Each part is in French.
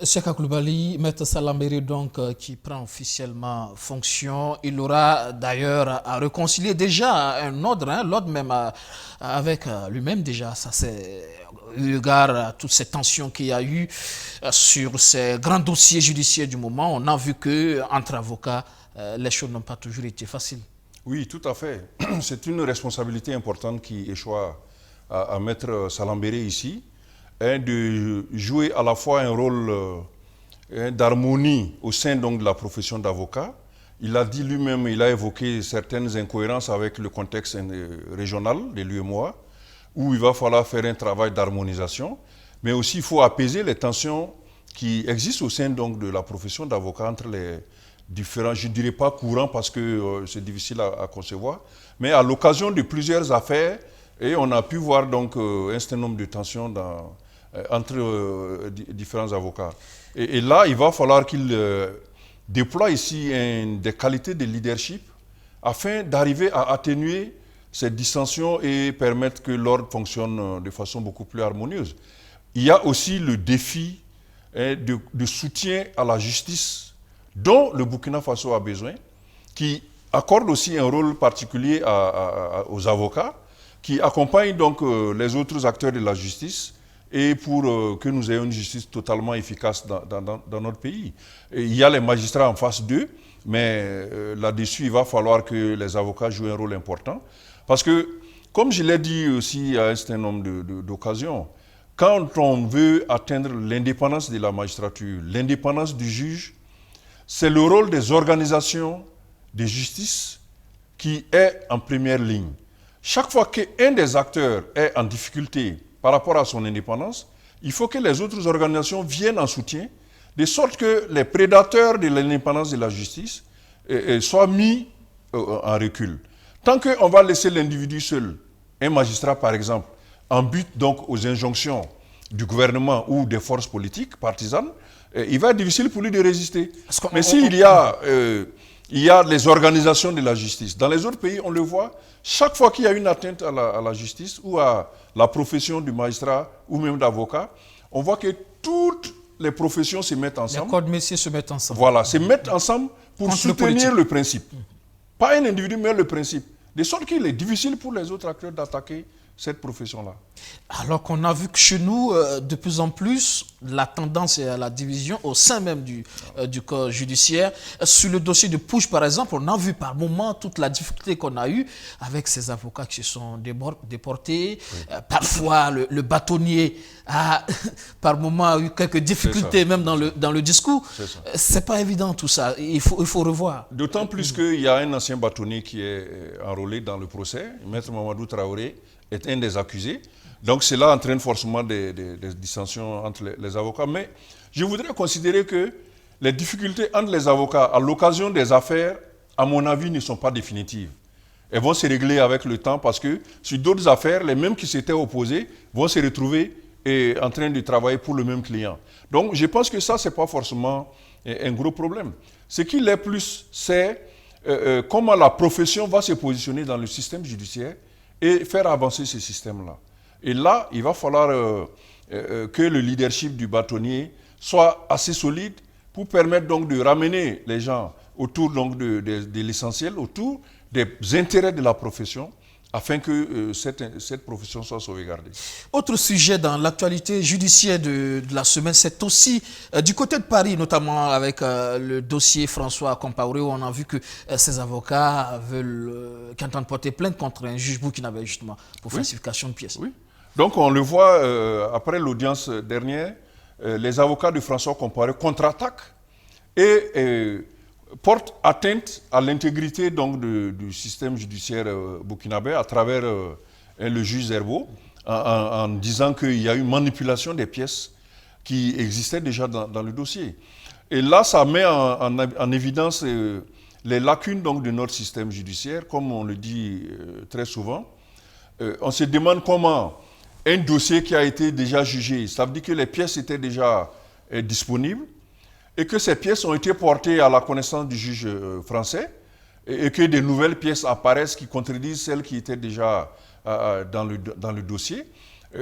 Cheikh Koulibaly, Maître Salamberi, donc, qui prend officiellement fonction, il aura d'ailleurs à réconcilier déjà un ordre, hein, l'ordre même avec lui-même déjà. Ça, c'est eu égard à toutes ces tensions qu'il y a eu sur ces grands dossiers judiciaires du moment. On a vu que entre avocats, les choses n'ont pas toujours été faciles. Oui, tout à fait. C'est une responsabilité importante qui échoue à Maître Salambéré ici, hein, de jouer à la fois un rôle d'harmonie au sein donc, de la profession d'avocat. Il a dit lui-même, il a évoqué certaines incohérences avec le contexte régional de l'UEMOA, où il va falloir faire un travail d'harmonisation, mais aussi il faut apaiser les tensions qui existent au sein donc, de la profession d'avocat entre les différents, je ne dirais pas courants parce que c'est difficile à concevoir, mais à l'occasion de plusieurs affaires, et on a pu voir donc un certain nombre de tensions entre différents avocats. Et là, il va falloir qu'il déploie ici des qualités de leadership afin d'arriver à atténuer ces dissensions et permettre que l'ordre fonctionne de façon beaucoup plus harmonieuse. Il y a aussi le défi de soutien à la justice dont le Burkina Faso a besoin, qui accorde aussi un rôle particulier aux avocats, qui accompagnent donc les autres acteurs de la justice et pour que nous ayons une justice totalement efficace dans notre pays. Et il y a les magistrats en face d'eux, mais là-dessus, il va falloir que les avocats jouent un rôle important. Parce que, comme je l'ai dit aussi à un certain nombre d'occasions, quand on veut atteindre l'indépendance de la magistrature, l'indépendance du juge, c'est le rôle des organisations de justice qui est en première ligne. Chaque fois qu'un des acteurs est en difficulté par rapport à son indépendance, il faut que les autres organisations viennent en soutien, de sorte que les prédateurs de l'indépendance de la justice soient mis en recul. Tant qu'on va laisser l'individu seul, un magistrat par exemple, en but donc aux injonctions du gouvernement ou des forces politiques partisanes, il va être difficile pour lui de résister. Mais s'il y a, les organisations de la justice, dans les autres pays, on le voit, chaque fois qu'il y a une atteinte à la justice ou à la profession du magistrat ou même d'avocat, on voit que toutes les professions se mettent ensemble. Les corps de métier se mettent ensemble. Voilà, se mettent ensemble pour contre soutenir le principe. Pas un individu, mais le principe. De sorte qu'il est difficile pour les autres acteurs d'attaquer cette profession-là. Alors qu'on a vu que chez nous, de plus en plus, la tendance est à la division au sein même du corps judiciaire. Sur le dossier de Pouche, par exemple, on a vu par moments toute la difficulté qu'on a eue avec ces avocats qui se sont déportés. Oui. Parfois, le bâtonnier a par moments eu quelques difficultés, même dans le discours. C'est pas évident tout ça. Il faut revoir. D'autant plus qu'il y a un ancien bâtonnier qui est enrôlé dans le procès, Maître Mamadou Traoré, est un des accusés. Donc cela entraîne forcément des dissensions entre les avocats. Mais je voudrais considérer que les difficultés entre les avocats à l'occasion des affaires, à mon avis, ne sont pas définitives. Elles vont se régler avec le temps parce que sur d'autres affaires, les mêmes qui s'étaient opposés vont se retrouver en train de travailler pour le même client. Donc je pense que ça, ce n'est pas forcément un gros problème. Ce qui l'est plus, c'est comment la profession va se positionner dans le système judiciaire et faire avancer ce système-là. Et là, il va falloir que le leadership du bâtonnier soit assez solide pour permettre donc de ramener les gens autour donc de l'essentiel, autour des intérêts de la profession, afin que cette profession soit sauvegardée. Autre sujet dans l'actualité judiciaire de la semaine, c'est aussi du côté de Paris, notamment avec le dossier François Compaoré, où on a vu que ces avocats veulent qui entendent porter plainte contre un juge burkinabé justement pour falsification de pièces. Oui. Donc on le voit après l'audience dernière, les avocats de François Compaoré contre-attaquent et portent atteinte à l'intégrité donc du système judiciaire burkinabé à travers le juge Zerbo en disant qu'il y a eu manipulation des pièces qui existaient déjà dans le dossier. Et là, ça met en évidence les lacunes donc, de notre système judiciaire, comme on le dit très souvent. On se demande comment un dossier qui a été déjà jugé, ça veut dire que les pièces étaient déjà disponibles, et que ces pièces ont été portées à la connaissance du juge français et que de nouvelles pièces apparaissent qui contredisent celles qui étaient déjà dans le dossier,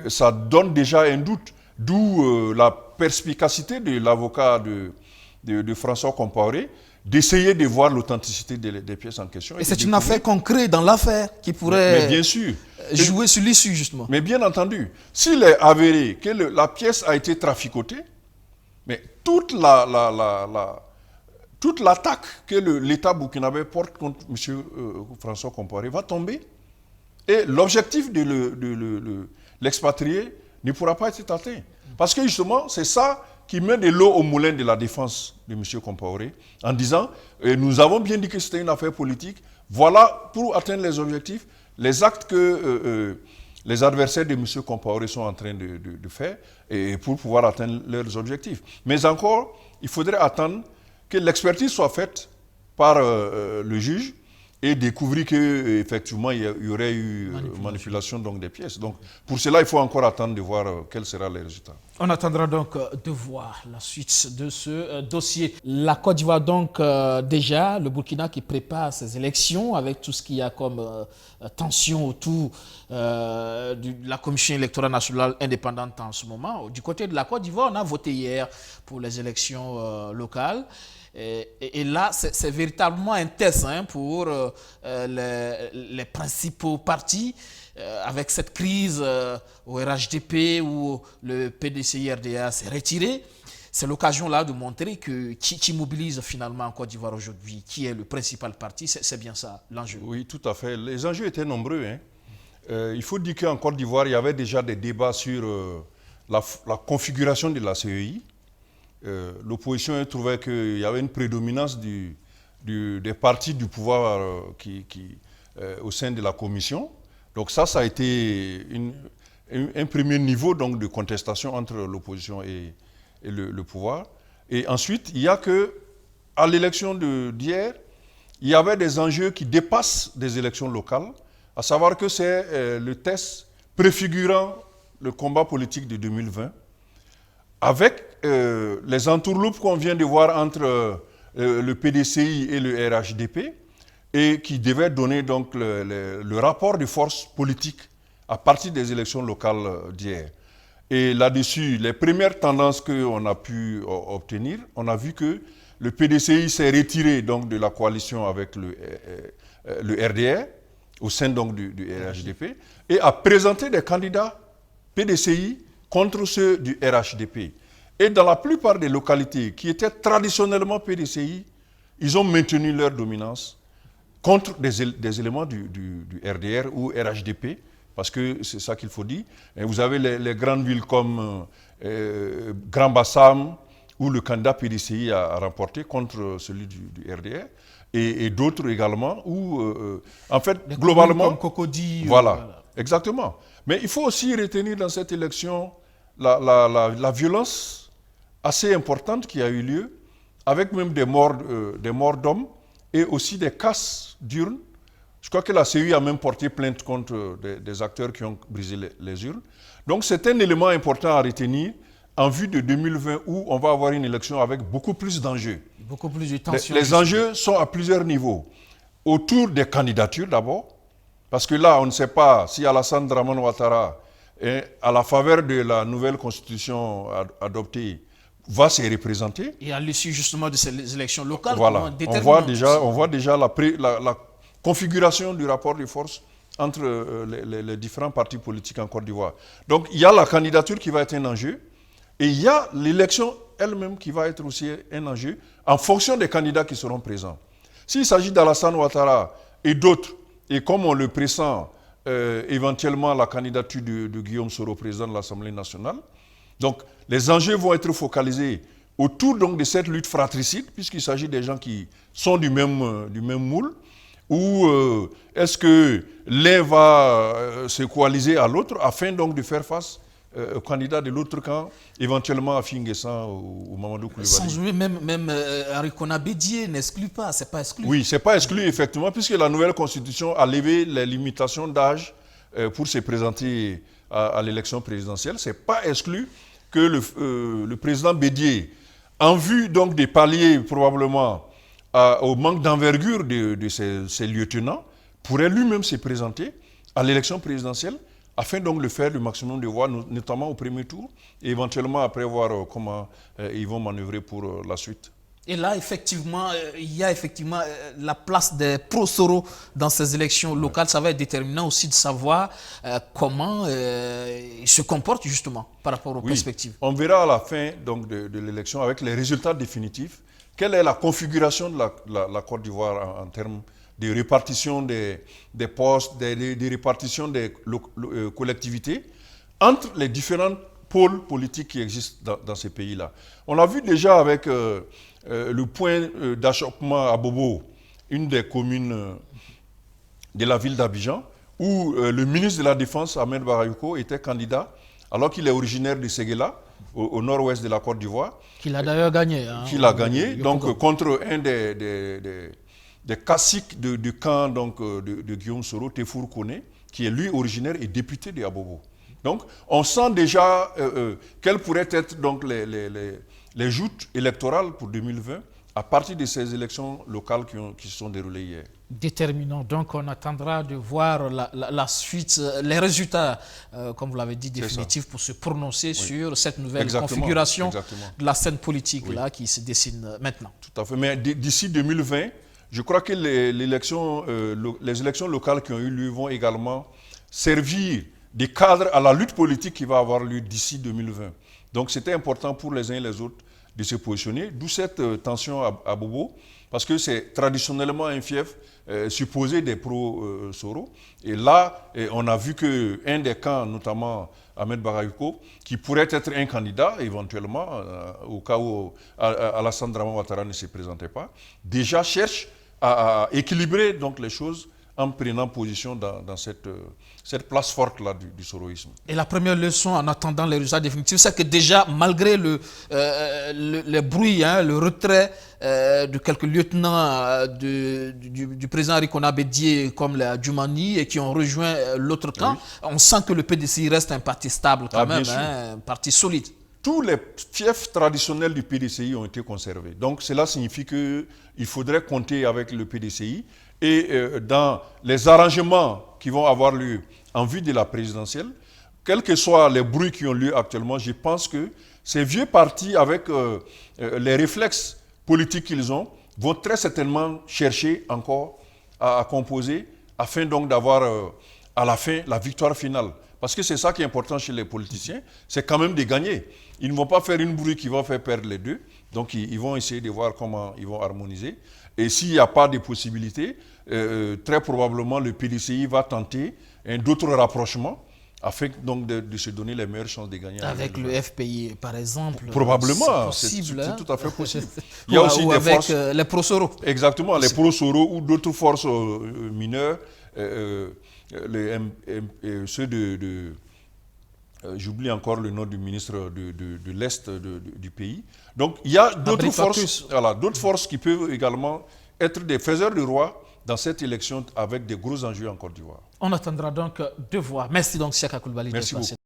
ça donne déjà un doute. D'où la perspicacité de l'avocat de François Compaoré d'essayer de voir l'authenticité des pièces en question. Et c'est une affaire concrète dans l'affaire qui pourrait mais bien sûr. jouer sur l'issue, justement. Mais bien entendu, s'il est avéré que la pièce a été traficotée, mais toute l'attaque que l'État burkinabé porte contre M. François Compaoré va tomber. Et l'objectif de l'expatrié ne pourra pas être atteint. Parce que justement, c'est ça qui met de l'eau au moulin de la défense de M. Compaoré, en disant, nous avons bien dit que c'était une affaire politique, voilà, pour atteindre les objectifs, les actes que les adversaires de M. Compaoré sont en train de faire, et pour pouvoir atteindre leurs objectifs. Mais encore, il faudrait attendre que l'expertise soit faite par le juge, et découvrir qu'effectivement il y aurait eu manipulation donc, des pièces. Donc, pour cela, il faut encore attendre de voir quels seront les résultats. On attendra donc de voir la suite de ce dossier. La Côte d'Ivoire, donc, déjà, le Burkina qui prépare ses élections avec tout ce qu'il y a comme tension autour de la Commission électorale nationale indépendante en ce moment. Du côté de la Côte d'Ivoire, on a voté hier pour les élections locales. Et là, c'est véritablement un test pour les principaux partis avec cette crise au RHDP où le PDCI-RDA s'est retiré. C'est l'occasion là de montrer que qui mobilise finalement en Côte d'Ivoire aujourd'hui, qui est le principal parti, c'est bien ça l'enjeu. Oui, tout à fait. Les enjeux étaient nombreux. Il faut dire qu'en Côte d'Ivoire, il y avait déjà des débats sur la configuration de la CEI. L'opposition trouvait qu'il y avait une prédominance des partis du pouvoir au sein de la commission. Donc ça a été un premier niveau donc, de contestation entre l'opposition et le pouvoir. Et ensuite, il y a que, à l'élection d'hier, il y avait des enjeux qui dépassent des élections locales, à savoir que c'est le test préfigurant le combat politique de 2020, avec les entourloupes qu'on vient de voir entre le PDCI et le RHDP, et qui devait donner donc le rapport de force politique à partir des élections locales d'hier. Et là-dessus, les premières tendances qu'on a pu obtenir, on a vu que le PDCI s'est retiré donc, de la coalition avec le RDR, au sein donc, du RHDP, et a présenté des candidats PDCI contre ceux du RHDP. Et dans la plupart des localités qui étaient traditionnellement PDCI, ils ont maintenu leur dominance contre des éléments du RDR ou RHDP, parce que c'est ça qu'il faut dire. Et vous avez les grandes villes comme Grand Bassam, où le candidat PDCI a remporté contre celui du RDR, et d'autres également, où, en fait, les globalement... comme Cocody. Voilà, exactement. Mais il faut aussi retenir dans cette élection la violence assez importante qui a eu lieu, avec même des morts d'hommes et aussi des casses d'urnes. Je crois que la CEI a même porté plainte contre des acteurs qui ont brisé les urnes. Donc c'est un élément important à retenir en vue de 2020 où on va avoir une élection avec beaucoup plus d'enjeux. Beaucoup plus de tensions. Les enjeux sont à plusieurs niveaux. Autour des candidatures d'abord, parce que là on ne sait pas si Alassane Dramane Ouattara, à la faveur de la nouvelle constitution adoptée, va se représenter. Et à l'issue justement de ces élections locales, voilà. On voit déjà la configuration du rapport de force entre les différents partis politiques en Côte d'Ivoire. Donc il y a la candidature qui va être un enjeu, et il y a l'élection elle-même qui va être aussi un enjeu, en fonction des candidats qui seront présents. S'il s'agit d'Alassane Ouattara et d'autres, et comme on le pressent éventuellement la candidature de Guillaume Soro, président de l'Assemblée nationale, donc les enjeux vont être focalisés autour donc, de cette lutte fratricide, puisqu'il s'agit des gens qui sont du même moule, ou est-ce que l'un va se coaliser à l'autre afin donc de faire face au candidat de l'autre camp, éventuellement à Finguessan ou Mamadou Koulibaly. Sans oublier, même Arikona Bédié n'exclut pas, c'est pas exclu. Oui, c'est pas exclu effectivement, puisque la nouvelle constitution a levé les limitations d'âge pour se présenter à l'élection présidentielle. C'est pas exclu que le président Bédié, en vue donc de pallier probablement au manque d'envergure de ses lieutenants, pourrait lui-même se présenter à l'élection présidentielle afin donc de faire le maximum de voix, notamment au premier tour, et éventuellement après voir comment ils vont manœuvrer pour la suite. Et là, effectivement, il y a effectivement la place des pro-Soro dans ces élections locales. Ça va être déterminant aussi de savoir comment ils se comportent justement par rapport aux perspectives. On verra à la fin donc, de l'élection, avec les résultats définitifs, quelle est la configuration de la Côte d'Ivoire en termes de répartition des postes, de répartition des collectivités entre les différents pôles politiques qui existent dans ces pays-là. On l'a vu déjà avec le point d'achoppement à Bobo, une des communes de la ville d'Abidjan, où le ministre de la Défense, Ahmed Barayoko, était candidat, alors qu'il est originaire de Séguéla, au nord-ouest de la Côte d'Ivoire. Qu'il a d'ailleurs gagné. Hein, qu'il a gagné, donc contre un des caciques du camp donc, de Guillaume Soro, Tefour Kone, qui est lui originaire et député de Abobo. Donc, on sent déjà quelles pourraient être donc, les joutes électorales pour 2020 à partir de ces élections locales qui se sont déroulées hier. Déterminant. Donc, on attendra de voir la suite, les résultats, comme vous l'avez dit, définitifs pour se prononcer sur cette nouvelle configuration de la scène politique là, qui se dessine maintenant. Tout à fait. Mais d'ici 2020, je crois que les élections locales qui ont eu lieu vont également servir de cadre à la lutte politique qui va avoir lieu d'ici 2020. Donc, c'était important pour les uns et les autres de se positionner, d'où cette tension à Bobo, parce que c'est traditionnellement un fief supposé des pro-Soro. Et là, on a vu qu'un des camps, notamment Ahmed Barayoko, qui pourrait être un candidat éventuellement, au cas où Alassane Draman Ouattara ne se présentait pas, déjà cherche à équilibrer donc, les choses en prenant position dans cette place forte là du soroïsme. Et la première leçon en attendant les résultats définitifs, c'est que déjà, malgré le bruit, hein, le retrait de quelques lieutenants du président Rikona Bédié comme la Djoumani et qui ont rejoint l'autre camp, on sent que le PDCI reste un parti stable quand même, hein, un parti solide. Tous les fiefs traditionnels du PDCI ont été conservés. Donc cela signifie qu'il faudrait compter avec le PDCI. Et dans les arrangements qui vont avoir lieu en vue de la présidentielle, quels que soient les bruits qui ont lieu actuellement, je pense que ces vieux partis, avec les réflexes politiques qu'ils ont, vont très certainement chercher encore à composer afin donc d'avoir à la fin la victoire finale. Parce que c'est ça qui est important chez les politiciens, c'est quand même de gagner. Ils ne vont pas faire une bruit qui va faire perdre les deux, donc ils vont essayer de voir comment ils vont harmoniser. Et s'il n'y a pas de possibilité, très probablement le PDCI va tenter d'autres rapprochements afin donc de se donner les meilleures chances de gagner. Avec le FPI, par exemple. Probablement, c'est tout à fait possible. Il y a aussi des forces, les pro-Soro. Exactement, les pro-Soro ou d'autres forces mineures, ceux de j'oublie encore le nom du ministre de l'Est du pays. Donc, il y a d'autres forces, d'autres forces qui peuvent également être des faiseurs de roi dans cette élection avec des gros enjeux en Côte d'Ivoire. On attendra donc de voir. Merci donc, Siaka Koulibaly. Merci beaucoup.